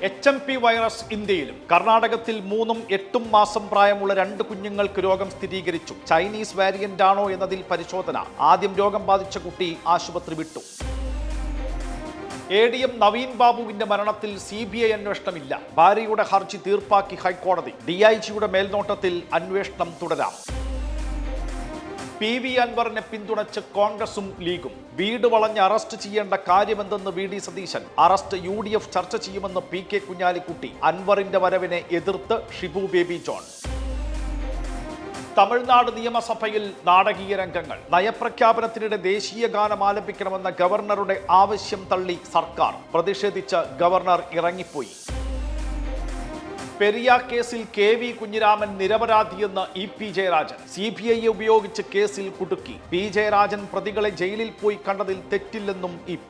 HMP virus ഇന്ത്യയിലും. കർണാടകത്തിൽ 3ഉം 8ഉം മാസം പ്രായമുള്ള 2 കുഞ്ഞുങ്ങൾക്ക് രോഗം സ്ഥിരീകരിച്ചു. ചൈനീസ് വാരിയന്റ് ആണോ എന്നതിൽ പരിശോധന. ആദ്യം രോഗം ബാധിച്ച കുട്ടി ആശുപത്രി വിട്ടു. ADM നവീൻ ബാബുവിന്റെ മരണത്തിൽ CBI അന്വേഷണമില്ല. ഭാര്യയുടെ ഹർജി തീർപ്പാക്കി ഹൈക്കോടതി. DIGയുടെ മേൽനോട്ടത്തിൽ അന്വേഷണം തുടരാം. PV അൻവറിനെ പിന്തുണച്ച് കോൺഗ്രസും ലീഗും. വീട് വളഞ്ഞ് അറസ്റ്റ് ചെയ്യേണ്ട കാര്യമെന്തെന്ന് VD സതീശൻ. അറസ്റ്റ് UDF ചർച്ച ചെയ്യുമെന്ന് PK കുഞ്ഞാലിക്കുട്ടി. അൻവറിന്റെ വരവിനെ എതിർത്ത് ഷിബു ബേബി ജോൺ. തമിഴ്നാട് നിയമസഭയിൽ നാടകീയ രംഗങ്ങൾ. നയപ്രഖ്യാപനത്തിനിടെ ദേശീയ ഗാനം ആലപിക്കണമെന്ന ഗവർണറുടെ ആവശ്യം തള്ളി സർക്കാർ. പ്രതിഷേധിച്ച് ഗവർണർ ഇറങ്ങിപ്പോയി. പെരിയ കേസിൽ KV Kunhiraman നിരപരാധിയെന്ന് EP Jayarajan. CBI ഉപയോഗിച്ച് കേസിൽ കുടുക്കി. P ജയരാജൻ പ്രതികളെ ജയിലിൽ പോയി കണ്ടതിൽ തെറ്റില്ലെന്നും EP.